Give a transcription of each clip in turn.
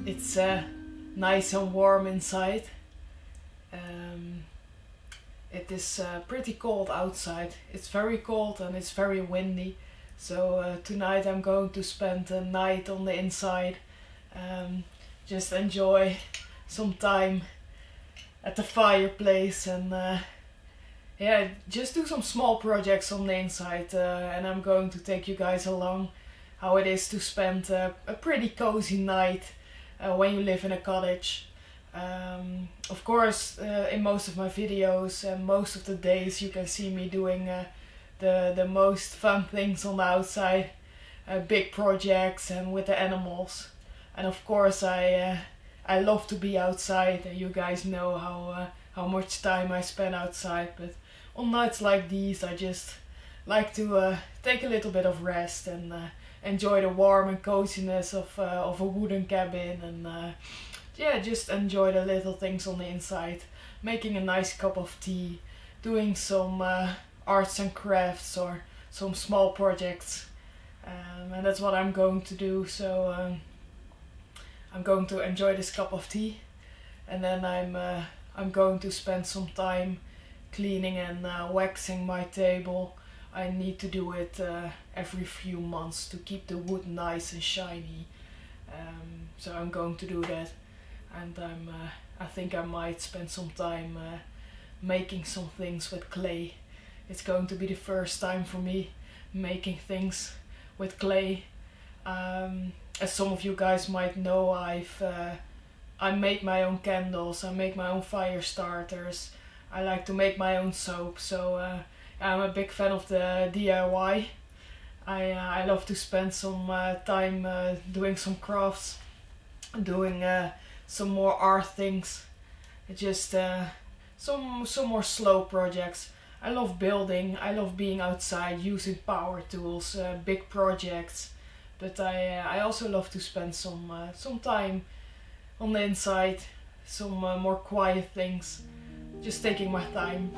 It's nice and warm inside. Um, it is pretty cold outside. It's very cold and it's very windy. So tonight I'm going to spend the night on the inside. Um, just enjoy some time at the fireplace and yeah, just do some small projects on the inside. And I'm going to take you guys along how it is to spend a pretty cozy night when you live in a cottage. Of course, in most of my videos and most of the days you can see me doing the most fun things on the outside, big projects and with the animals. And of course I love to be outside, and you guys know how much time I spend outside. But on nights like these, I just like to take a little bit of rest and enjoy the warm and coziness of a wooden cabin, and yeah, just enjoy the little things on the inside, making a nice cup of tea, doing some arts and crafts or some small projects, and that's what I'm going to do. So I'm going to enjoy this cup of tea, and then I'm going to spend some time cleaning and waxing my table. I need to do it every few months to keep the wood nice and shiny. So I'm going to do that, and I think I might spend some time making some things with clay. It's going to be the first time for me making things with clay. As some of you guys might know, I made my own candles, I make my own fire starters, I like to make my own soap, so I'm a big fan of the DIY. I love to spend some time doing some crafts, doing some more art things, just some more slow projects. I love building, I love being outside, using power tools, big projects, but I also love to spend some time on the inside, some more quiet things, just taking my time.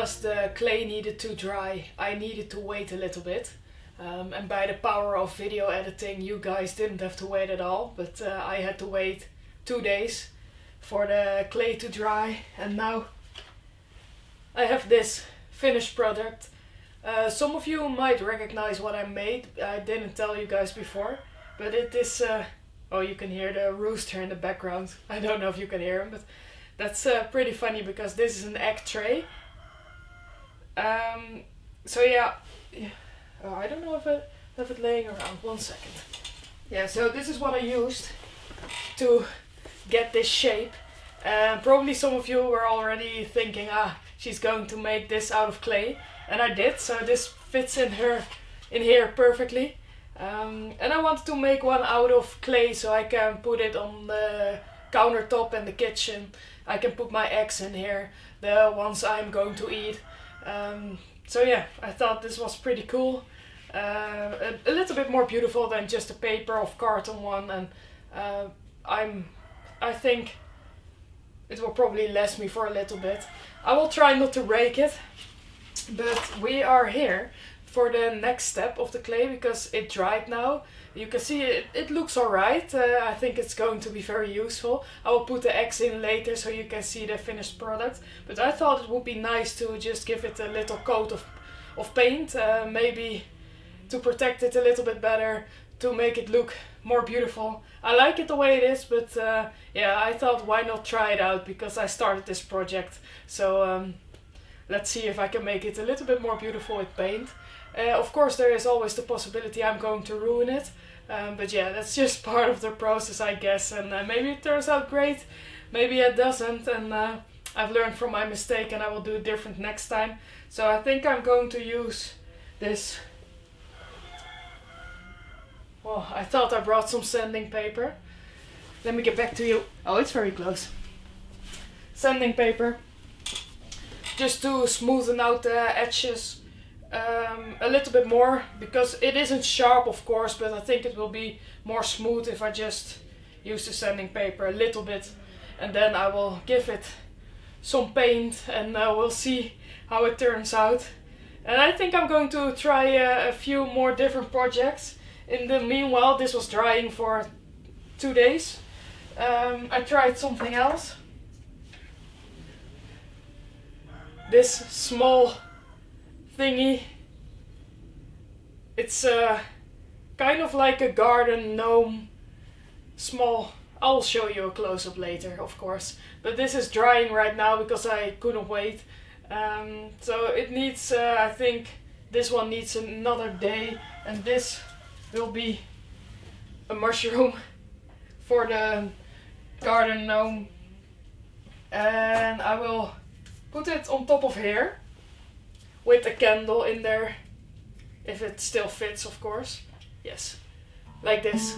because the clay needed to dry, I needed to wait a little bit. And by the power of video editing, you guys didn't have to wait at all, but I had to wait 2 days for the clay to dry, and now I have this finished product. Some of you might recognize what I made. I didn't tell you guys before, but it is, oh, you can hear the rooster in the background. I don't know if you can hear him, but that's pretty funny because this is an egg tray. So yeah, oh, I don't know if I have it laying around. 1 second. Yeah, so this is what I used to get this shape. Probably some of you were already thinking, she's going to make this out of clay, and I did. So this fits in here perfectly. And I wanted to make one out of clay so I can put it on the countertop in the kitchen. I can put my eggs in here, the ones I'm going to eat. So yeah, I thought this was pretty cool. A little bit more beautiful than just a paper of carton one, and I think it will probably last me for a little bit. I will try not to break it, but we are here for the next step of the clay because it dried now. You can see it looks alright. I think it's going to be very useful. I will put the eggs in later so you can see the finished product. But I thought it would be nice to just give it a little coat of paint, maybe to protect it a little bit better, to make it look more beautiful. I like it the way it is, but yeah, I thought why not try it out because I started this project. So let's see if I can make it a little bit more beautiful with paint. Of course there is always the possibility I'm going to ruin it, but yeah, that's just part of the process, I guess, and maybe it turns out great, maybe it doesn't, and I've learned from my mistake and I will do it different next time. So I think I'm going to use this. Oh, I thought I brought some sanding paper. Let me get back to you. Oh, it's very close. Sanding paper, just to smoothen out the edges a little bit more, because it isn't sharp of course, but I think it will be more smooth if I just use the sanding paper a little bit, and then I will give it some paint and we'll see how it turns out. And I think I'm going to try a few more different projects. In the meanwhile, this was drying for 2 days. I tried something else. This small thingy. It's kind of like a garden gnome. Small. I'll show you a close-up later, of course. But this is drying right now because I couldn't wait. So it needs, I think this one needs another day, and this will be a mushroom for the garden gnome. And I will put it on top of here with a candle in there, if it still fits, of course. Yes, like this.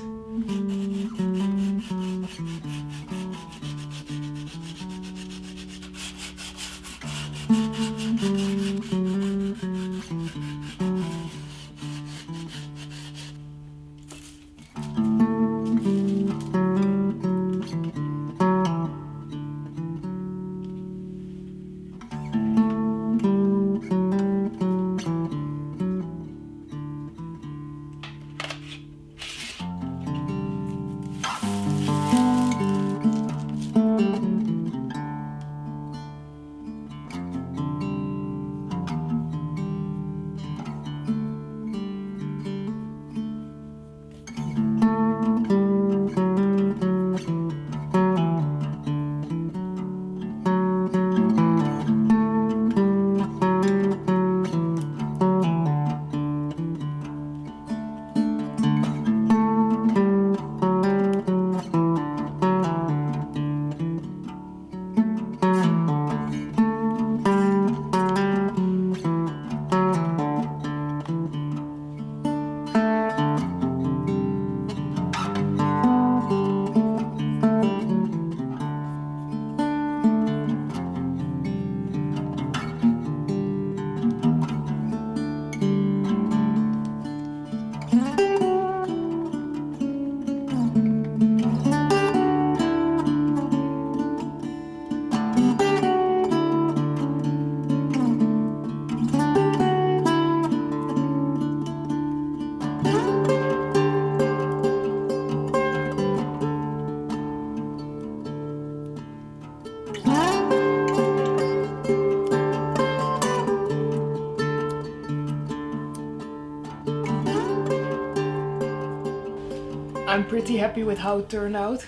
I'm pretty happy with how it turned out.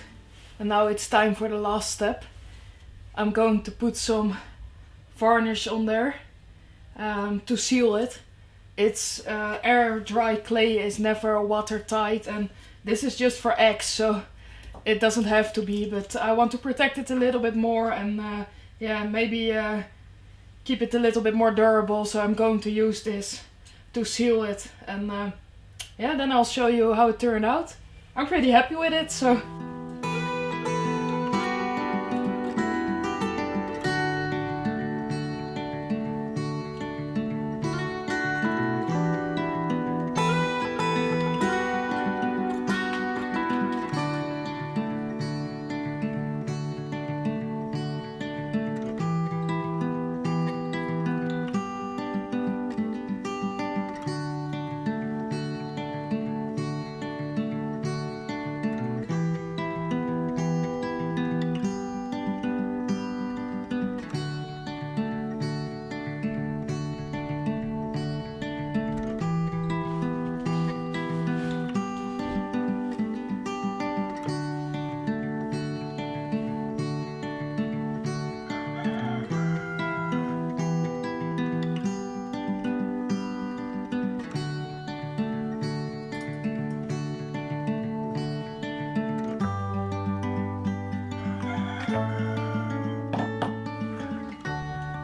And now it's time for the last step. I'm going to put some varnish on there to seal it. It's air dry clay is never watertight, and this is just for eggs, so it doesn't have to be, but I want to protect it a little bit more and yeah, maybe keep it a little bit more durable, so I'm going to use this to seal it, and yeah, then I'll show you how it turned out. I'm pretty happy with it, so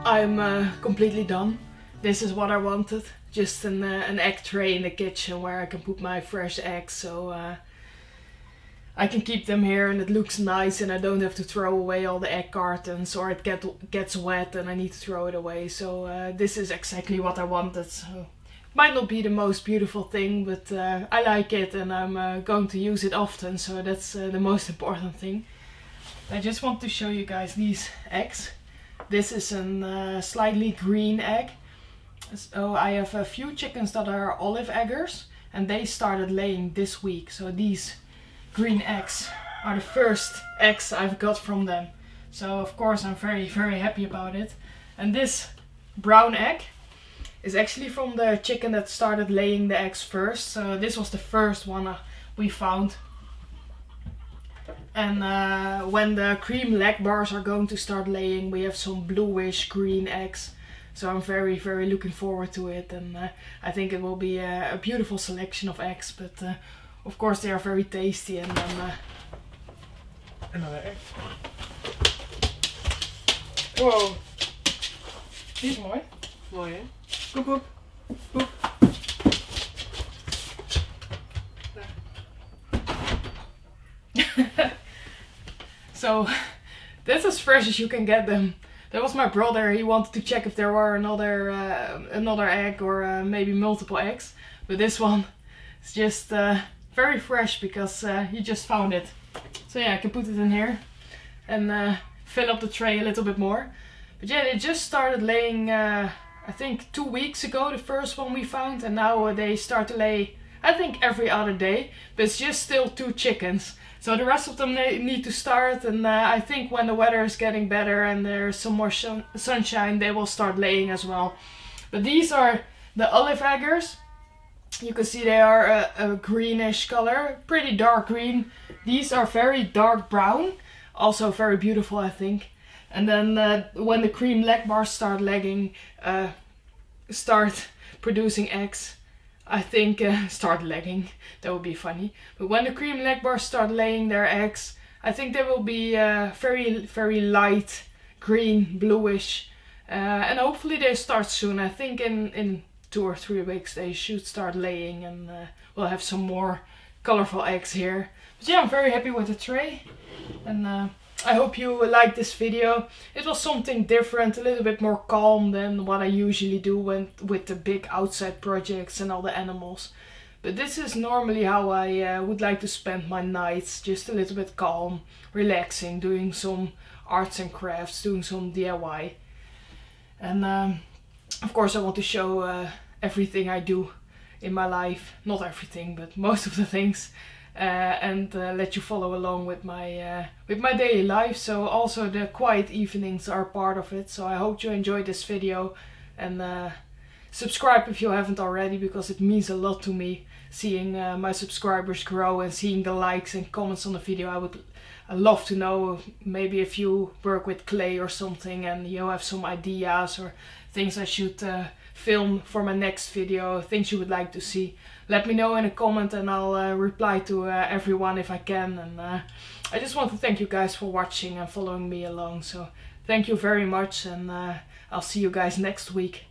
I'm completely done. This is what I wanted. Just an egg tray in the kitchen where I can put my fresh eggs, so I can keep them here and it looks nice and I don't have to throw away all the egg cartons or it gets wet and I need to throw it away. So this is exactly what I wanted. So might not be the most beautiful thing, but I like it and I'm going to use it often, so that's the most important thing. I just want to show you guys these eggs. This is a slightly green egg. So I have a few chickens that are olive eggers and they started laying this week. So these green eggs are the first eggs I've got from them. So of course I'm very, very happy about it. And this brown egg is actually from the chicken that started laying the eggs first. So this was the first one we found. And when the cream leg bars are going to start laying, we have some bluish green eggs. So I'm very, very looking forward to it. And I think it will be a beautiful selection of eggs. But of course they are very tasty. And then another egg. Wow. Die is mooi. Mooi hè? Koep, koep. Koep. So that's as fresh as you can get them. That was my brother. He wanted to check if there were another egg or maybe multiple eggs. But this one is just very fresh because he just found it. So yeah, I can put it in here and fill up the tray a little bit more. But yeah, they just started laying I think 2 weeks ago, the first one we found. And now they start to lay, I think, every other day. But it's just still 2 chickens. So the rest of them need to start, and I think when the weather is getting better and there's some more sunshine, they will start laying as well. But these are the olive eggers. You can see they are a greenish color, pretty dark green. These are very dark brown, also very beautiful, I think. And then when the cream leg bars start producing eggs, I think start legging, that would be funny. But when the cream leg bars start laying their eggs, I think they will be very, very light green, bluish. And hopefully they start soon. I think in 2 or 3 weeks they should start laying and we'll have some more colorful eggs here. But yeah, I'm very happy with the tray. And I hope you liked this video. It was something different, a little bit more calm than what I usually do with the big outside projects and all the animals. But this is normally how I would like to spend my nights, just a little bit calm, relaxing, doing some arts and crafts, doing some DIY. And of course I want to show everything I do in my life. Not everything, but most of the things. And let you follow along with my daily life. So also the quiet evenings are part of it. So I hope you enjoyed this video and subscribe if you haven't already, because it means a lot to me seeing my subscribers grow and seeing the likes and comments on the video. I love to know, maybe if you work with clay or something and you have some ideas or things I should film for my next video, things you would like to see. Let me know in a comment and I'll reply to everyone if I can. And I just want to thank you guys for watching and following me along. So thank you very much, and I'll see you guys next week.